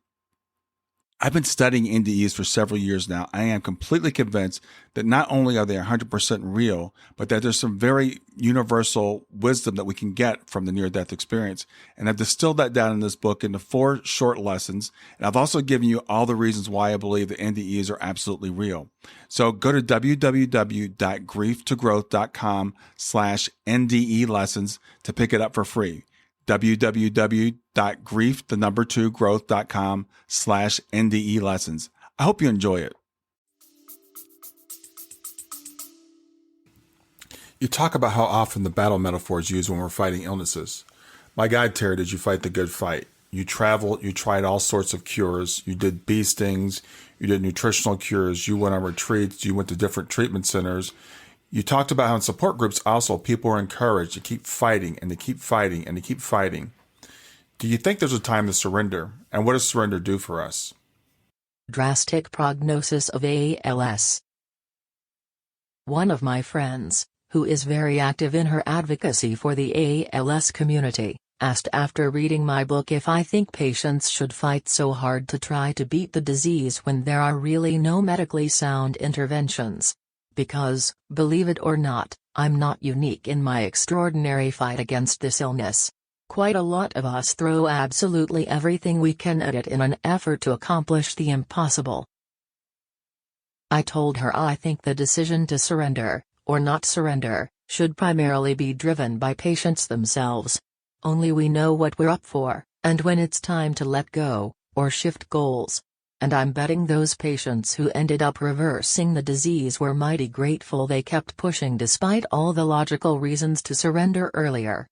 I've been studying NDEs for several years now. I am completely convinced that not only are they 100% real, but that there's some very universal wisdom that we can get from the near-death experience. And I've distilled that down in this book into 4 short lessons. And I've also given you all the reasons why I believe that NDEs are absolutely real. So go to www.grieftogrowth.com/NDE lessons to pick it up for free. www.growth.com/NDE lessons. I hope you enjoy it. You talk about how often the battle metaphor is used when we're fighting illnesses. My God, Teri, did you fight the good fight? You traveled, you tried all sorts of cures. You did bee stings, you did nutritional cures, you went on retreats, you went to different treatment centers. You talked about how in support groups also people are encouraged to keep fighting and to keep fighting and to keep fighting. Do you think there's a time to surrender? And what does surrender do for us? Drastic prognosis of ALS. One of my friends, who is very active in her advocacy for the ALS community, asked after reading my book if I think patients should fight so hard to try to beat the disease when there are really no medically sound interventions. Because, believe it or not, I'm not unique in my extraordinary fight against this illness. Quite a lot of us throw absolutely everything we can at it in an effort to accomplish the impossible. I told her I think the decision to surrender, or not surrender, should primarily be driven by patients themselves. Only we know what we're up for, and when it's time to let go, or shift goals. And I'm betting those patients who ended up reversing the disease were mighty grateful they kept pushing despite all the logical reasons to surrender earlier.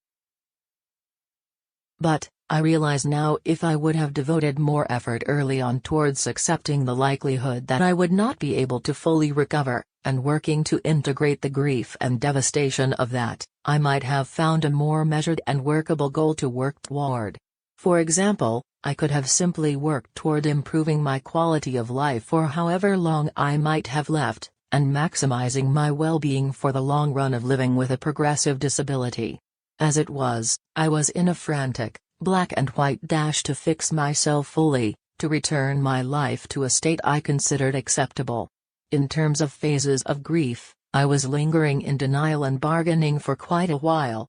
But, I realize now if I would have devoted more effort early on towards accepting the likelihood that I would not be able to fully recover, and working to integrate the grief and devastation of that, I might have found a more measured and workable goal to work toward. For example, I could have simply worked toward improving my quality of life for however long I might have left, and maximizing my well-being for the long run of living with a progressive disability. As it was, I was in a frantic, black and white dash to fix myself fully, to return my life to a state I considered acceptable. In terms of phases of grief, I was lingering in denial and bargaining for quite a while.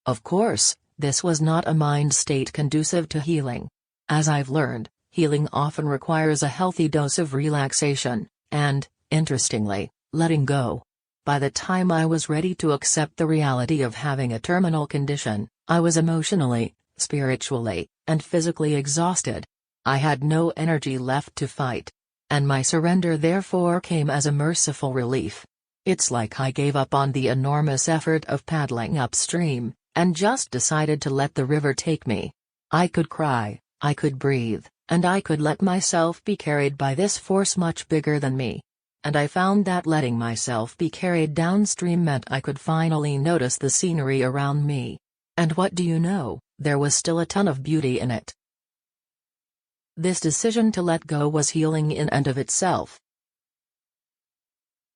Of course, this was not a mind state conducive to healing. As I've learned, healing often requires a healthy dose of relaxation, and, interestingly, letting go. By the time I was ready to accept the reality of having a terminal condition, I was emotionally, spiritually, and physically exhausted. I had no energy left to fight. And my surrender therefore came as a merciful relief. It's like I gave up on the enormous effort of paddling upstream, and just decided to let the river take me. I could cry, I could breathe, and I could let myself be carried by this force much bigger than me. And I found that letting myself be carried downstream meant I could finally notice the scenery around me. And what do you know, there was still a ton of beauty in it. This decision to let go was healing in and of itself.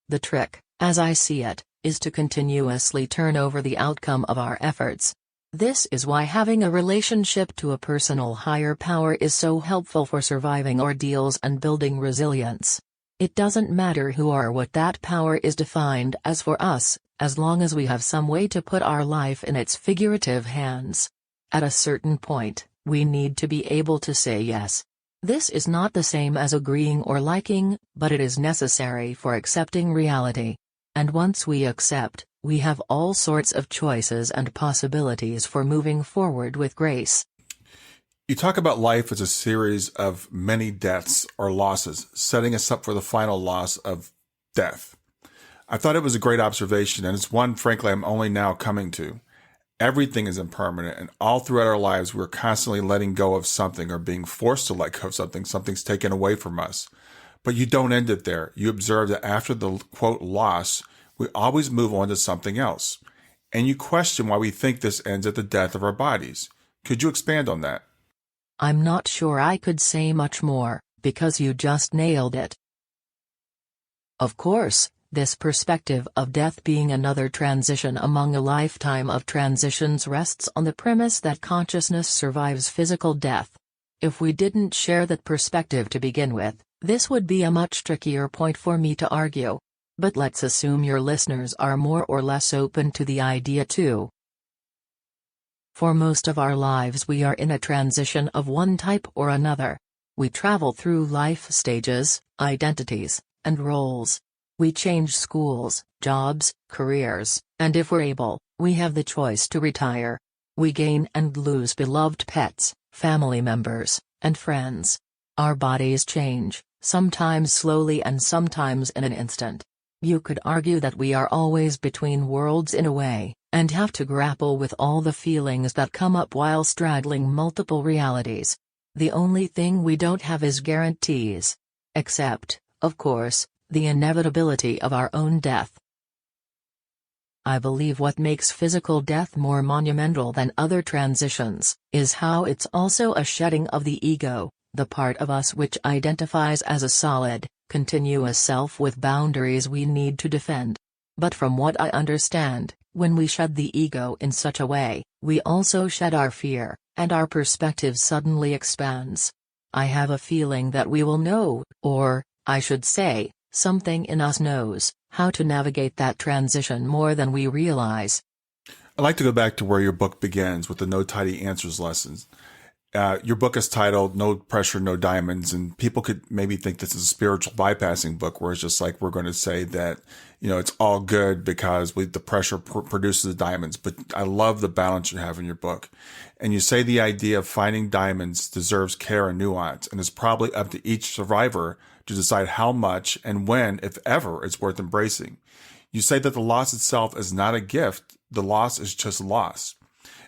The trick, as I see it, is to continuously turn over the outcome of our efforts. This is why having a relationship to a personal higher power is so helpful for surviving ordeals and building resilience. It doesn't matter who or what that power is defined as for us, as long as we have some way to put our life in its figurative hands. At a certain point, we need to be able to say yes. This is not the same as agreeing or liking, but it is necessary for accepting reality. And once we accept, we have all sorts of choices and possibilities for moving forward with grace. You talk about life as a series of many deaths or losses, setting us up for the final loss of death. I thought it was a great observation, and it's one, frankly, I'm only now coming to. Everything is impermanent, and all throughout our lives, we're constantly letting go of something or being forced to let go of something. Something's taken away from us. But you don't end it there. You observe that after the, quote, loss, we always move on to something else. And you question why we think this ends at the death of our bodies. Could you expand on that? I'm not sure I could say much more, because you just nailed it. Of course, this perspective of death being another transition among a lifetime of transitions rests on the premise that consciousness survives physical death. If we didn't share that perspective to begin with, this would be a much trickier point for me to argue. But let's assume your listeners are more or less open to the idea too. For most of our lives we are in a transition of one type or another. We travel through life stages, identities, and roles. We change schools, jobs, careers, and if we're able, we have the choice to retire. We gain and lose beloved pets, family members, and friends. Our bodies change, sometimes slowly and sometimes in an instant. You could argue that we are always between worlds in a way, and have to grapple with all the feelings that come up while straddling multiple realities. The only thing we don't have is guarantees. Except, of course, the inevitability of our own death. I believe what makes physical death more monumental than other transitions, is how it's also a shedding of the ego, the part of us which identifies as a solid, continuous self with boundaries we need to defend. But from what I understand, when we shed the ego in such a way, we also shed our fear, and our perspective suddenly expands. I have a feeling that we will know, or, I should say, something in us knows, how to navigate that transition more than we realize. I'd like to go back to where your book begins with the No Tidy Answers lessons. Your book is titled No Pressure, No Diamonds, and people could maybe think this is a spiritual bypassing book where it's just like we're going to say that, it's all good because the pressure produces the diamonds. But I love the balance you have in your book. And you say the idea of finding diamonds deserves care and nuance, and is probably up to each survivor to decide how much and when, if ever, it's worth embracing. You say that the loss itself is not a gift. The loss is just loss.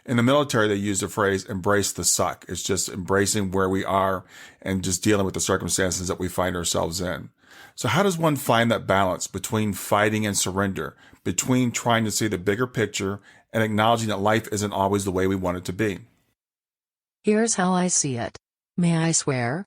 In the military, they use the phrase embrace the suck. It's just embracing where we are and just dealing with the circumstances that we find ourselves in. So how does one find that balance between fighting and surrender, between trying to see the bigger picture and acknowledging that life isn't always the way we want it to be? Here's how I see it. May I swear?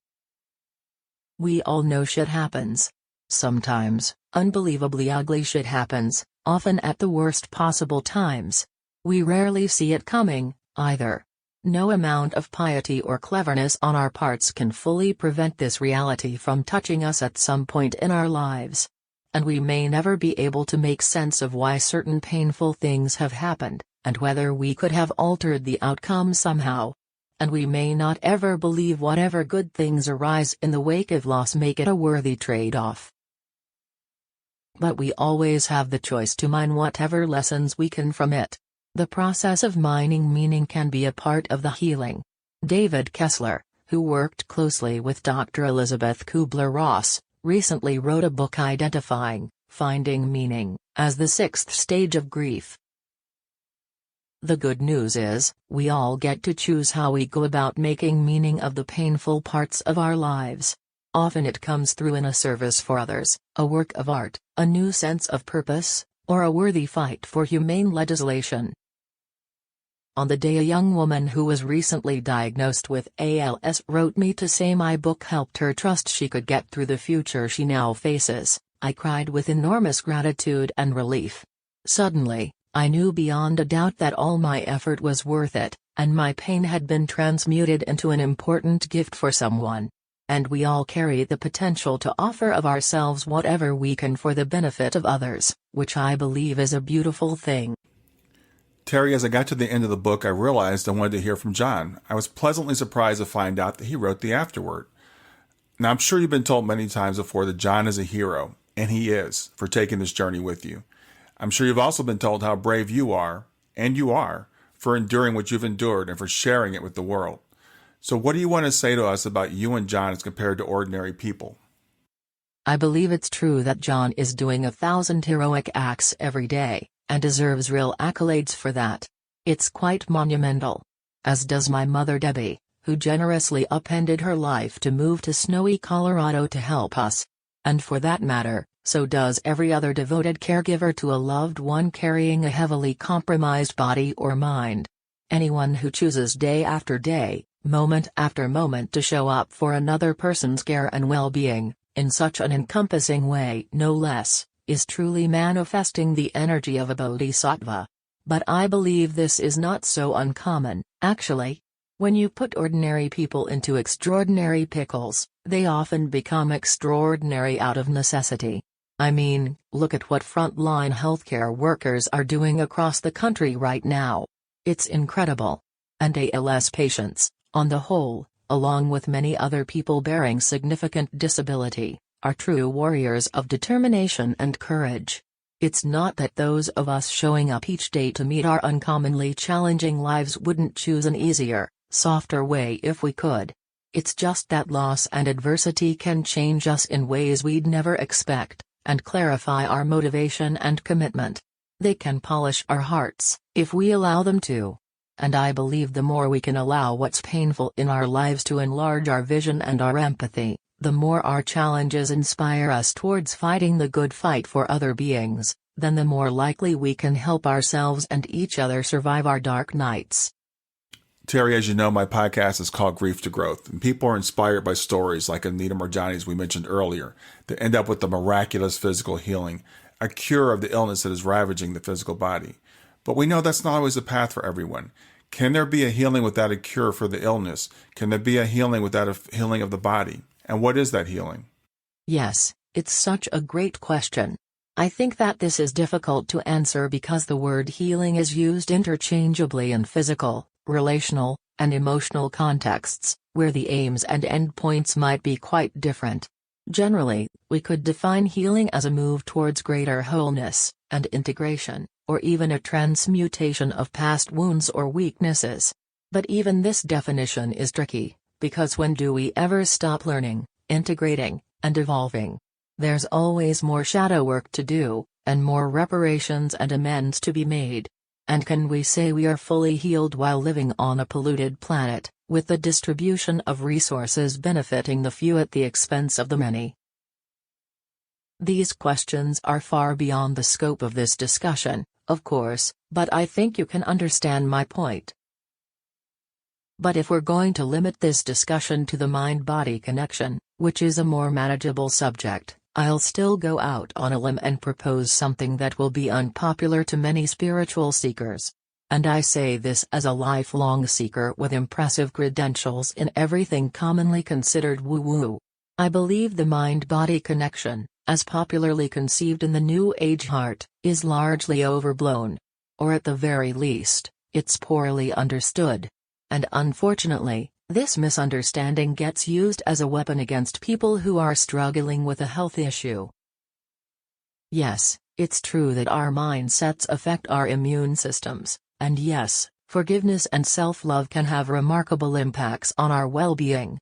We all know shit happens. Sometimes, unbelievably ugly shit happens, often at the worst possible times. We rarely see it coming, either. No amount of piety or cleverness on our parts can fully prevent this reality from touching us at some point in our lives. And we may never be able to make sense of why certain painful things have happened, and whether we could have altered the outcome somehow. And we may not ever believe whatever good things arise in the wake of loss make it a worthy trade-off. But we always have the choice to mine whatever lessons we can from it. The process of mining meaning can be a part of the healing. David Kessler, who worked closely with Dr. Elizabeth Kubler-Ross, recently wrote a book identifying finding meaning as the 6th stage of grief. The good news is, we all get to choose how we go about making meaning of the painful parts of our lives. Often it comes through in a service for others, a work of art, a new sense of purpose, or a worthy fight for humane legislation. On the day a young woman who was recently diagnosed with ALS wrote me to say my book helped her trust she could get through the future she now faces, I cried with enormous gratitude and relief. Suddenly, I knew beyond a doubt that all my effort was worth it, and my pain had been transmuted into an important gift for someone. And we all carry the potential to offer of ourselves whatever we can for the benefit of others, which I believe is a beautiful thing. Teri, as I got to the end of the book, I realized I wanted to hear from John. I was pleasantly surprised to find out that he wrote the afterword. Now, I'm sure you've been told many times before that John is a hero, and he is, for taking this journey with you. I'm sure you've also been told how brave you are, for enduring what you've endured and for sharing it with the world. So what do you want to say to us about you and John as compared to ordinary people? I believe it's true that John is doing 1,000 heroic acts every day, and deserves real accolades for that. It's quite monumental. As does my mother Debbie, who generously upended her life to move to snowy Colorado to help us. And for that matter, so does every other devoted caregiver to a loved one carrying a heavily compromised body or mind. Anyone who chooses day after day, moment after moment to show up for another person's care and well-being, in such an encompassing way no less, is truly manifesting the energy of a bodhisattva. But I believe this is not so uncommon, actually. When you put ordinary people into extraordinary pickles, they often become extraordinary out of necessity. I mean, look at what frontline healthcare workers are doing across the country right now. It's incredible. And ALS patients, on the whole, along with many other people bearing significant disability, are true warriors of determination and courage. It's not that those of us showing up each day to meet our uncommonly challenging lives wouldn't choose an easier, softer way if we could. It's just that loss and adversity can change us in ways we'd never expect, and clarify our motivation and commitment. They can polish our hearts, if we allow them to. And I believe the more we can allow what's painful in our lives to enlarge our vision and our empathy, the more our challenges inspire us towards fighting the good fight for other beings, then the more likely we can help ourselves and each other survive our dark nights. Teri, as you know, my podcast is called Grief to Growth, and people are inspired by stories like Anita Morjani's we mentioned earlier that end up with the miraculous physical healing, a cure of the illness that is ravaging the physical body. But we know that's not always the path for everyone. Can there be a healing without a cure for the illness? Can there be a healing without a healing of the body? And what is that healing? Yes, it's such a great question. I think that this is difficult to answer because the word healing is used interchangeably in physical, relational, and emotional contexts, where the aims and endpoints might be quite different. Generally, we could define healing as a move towards greater wholeness and integration, or even a transmutation of past wounds or weaknesses. But even this definition is tricky, because when do we ever stop learning, integrating, and evolving? There's always more shadow work to do, and more reparations and amends to be made. And can we say we are fully healed while living on a polluted planet, with the distribution of resources benefiting the few at the expense of the many? These questions are far beyond the scope of this discussion, of course, but I think you can understand my point. But if we're going to limit this discussion to the mind-body connection, which is a more manageable subject, I'll still go out on a limb and propose something that will be unpopular to many spiritual seekers. And I say this as a lifelong seeker with impressive credentials in everything commonly considered woo-woo. I believe the mind-body connection, as popularly conceived in the New Age heart, is largely overblown. Or at the very least, it's poorly understood. And unfortunately, this misunderstanding gets used as a weapon against people who are struggling with a health issue. Yes, it's true that our mindsets affect our immune systems, and yes, forgiveness and self-love can have remarkable impacts on our well-being.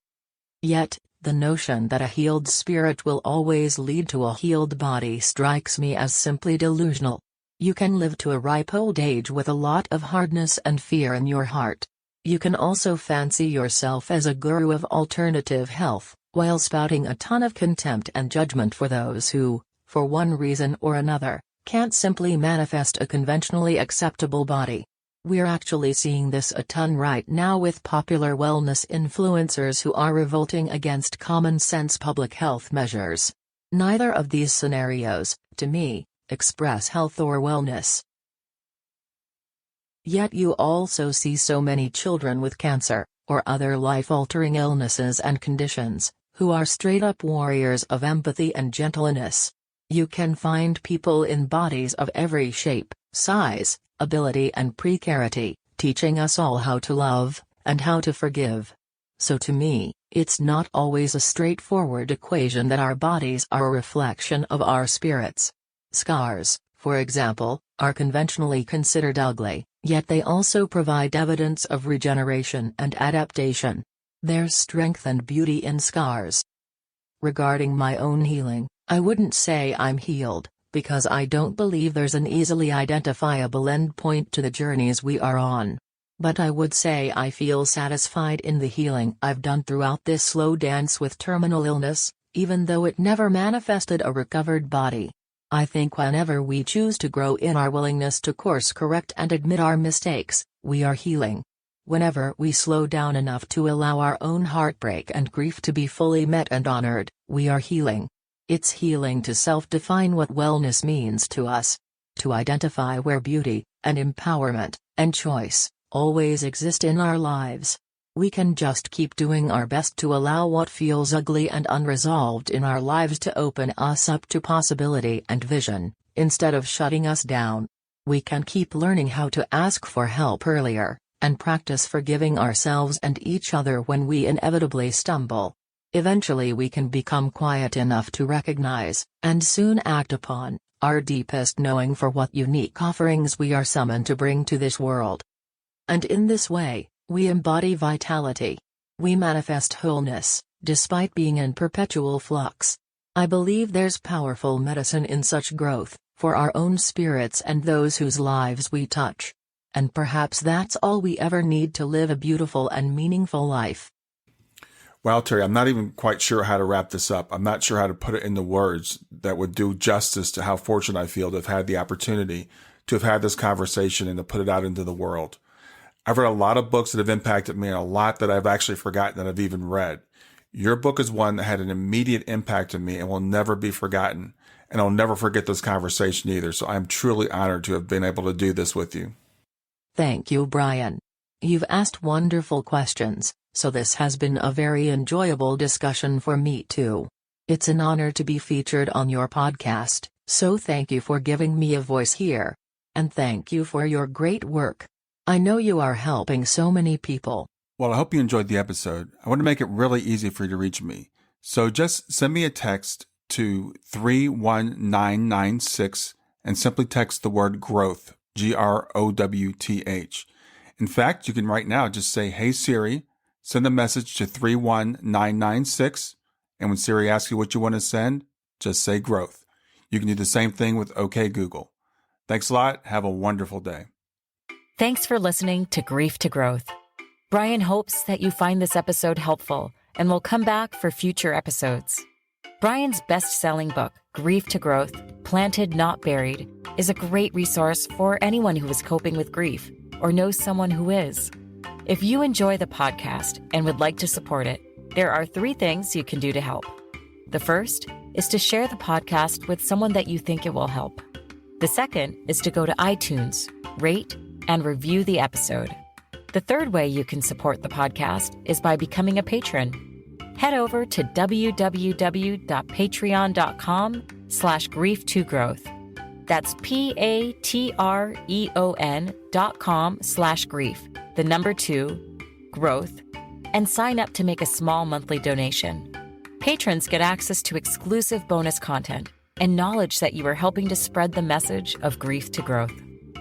Yet, the notion that a healed spirit will always lead to a healed body strikes me as simply delusional. You can live to a ripe old age with a lot of hardness and fear in your heart. You can also fancy yourself as a guru of alternative health, while spouting a ton of contempt and judgment for those who, for one reason or another, can't simply manifest a conventionally acceptable body. We're actually seeing this a ton right now with popular wellness influencers who are revolting against common-sense public health measures. Neither of these scenarios, to me, express health or wellness. Yet you also see so many children with cancer, or other life-altering illnesses and conditions, who are straight-up warriors of empathy and gentleness. You can find people in bodies of every shape, size, ability and precarity, teaching us all how to love, and how to forgive. So to me, it's not always a straightforward equation that our bodies are a reflection of our spirits. Scars, for example, are conventionally considered ugly, yet they also provide evidence of regeneration and adaptation. There's strength and beauty in scars. Regarding my own healing, I wouldn't say I'm healed, because I don't believe there's an easily identifiable endpoint to the journeys we are on. But I would say I feel satisfied in the healing I've done throughout this slow dance with terminal illness, even though it never manifested a recovered body. I think whenever we choose to grow in our willingness to course correct and admit our mistakes, we are healing. Whenever we slow down enough to allow our own heartbreak and grief to be fully met and honored, we are healing. It's healing to self-define what wellness means to us. To identify where beauty, and empowerment, and choice, always exist in our lives. We can just keep doing our best to allow what feels ugly and unresolved in our lives to open us up to possibility and vision, instead of shutting us down. We can keep learning how to ask for help earlier, and practice forgiving ourselves and each other when we inevitably stumble. Eventually we can become quiet enough to recognize, and soon act upon, our deepest knowing for what unique offerings we are summoned to bring to this world. And in this way, we embody vitality. We manifest wholeness, despite being in perpetual flux. I believe there's powerful medicine in such growth, for our own spirits and those whose lives we touch. And perhaps that's all we ever need to live a beautiful and meaningful life. Wow, Teri, I'm not even quite sure how to wrap this up. I'm not sure how to put it into words that would do justice to how fortunate I feel to have had the opportunity to have had this conversation and to put it out into the world. I've read a lot of books that have impacted me and a lot that I've actually forgotten that I've even read. Your book is one that had an immediate impact on me and will never be forgotten. And I'll never forget this conversation either. So I'm truly honored to have been able to do this with you. Thank you, Brian. You've asked wonderful questions, so this has been a very enjoyable discussion for me too. It's an honor to be featured on your podcast, so thank you for giving me a voice here. And thank you for your great work. I know you are helping so many people. Well, I hope you enjoyed the episode. I want to make it really easy for you to reach me. So just send me a text to 31996 and simply text the word growth, GROWTH. In fact, you can right now just say, "Hey Siri, send a message to 31996. And when Siri asks you what you want to send, just say growth. You can do the same thing with OK Google. Thanks a lot. Have a wonderful day. Thanks for listening to Grief to Growth. Brian hopes that you find this episode helpful and will come back for future episodes. Brian's best-selling book, Grief to Growth, Planted Not Buried, is a great resource for anyone who is coping with grief or knows someone who is. If you enjoy the podcast and would like to support it, there are 3 things you can do to help. The first is to share the podcast with someone that you think it will help. The second is to go to iTunes, rate, and review the episode. The third way you can support the podcast is by becoming a patron. Head over to www.patreon.com/grief2growth. That's patreon.com/grief, the number 2, growth, and sign up to make a small monthly donation. Patrons get access to exclusive bonus content and knowledge that you are helping to spread the message of grief to growth.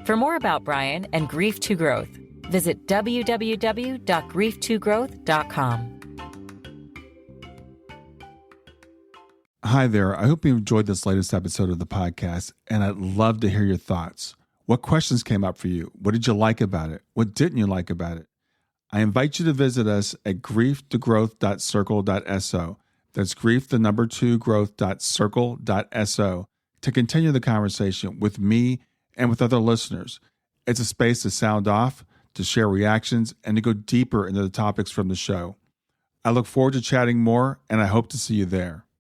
For more about Brian and Grief to Growth, visit www.grief2growth.com. Hi there. I hope you enjoyed this latest episode of the podcast, and I'd love to hear your thoughts. What questions came up for you? What did you like about it? What didn't you like about it? I invite you to visit us at grieftogrowth.circle.so. That's grief, the number 2, growth.circle.so to continue the conversation with me and with other listeners. It's a space to sound off, to share reactions, and to go deeper into the topics from the show. I look forward to chatting more, and I hope to see you there.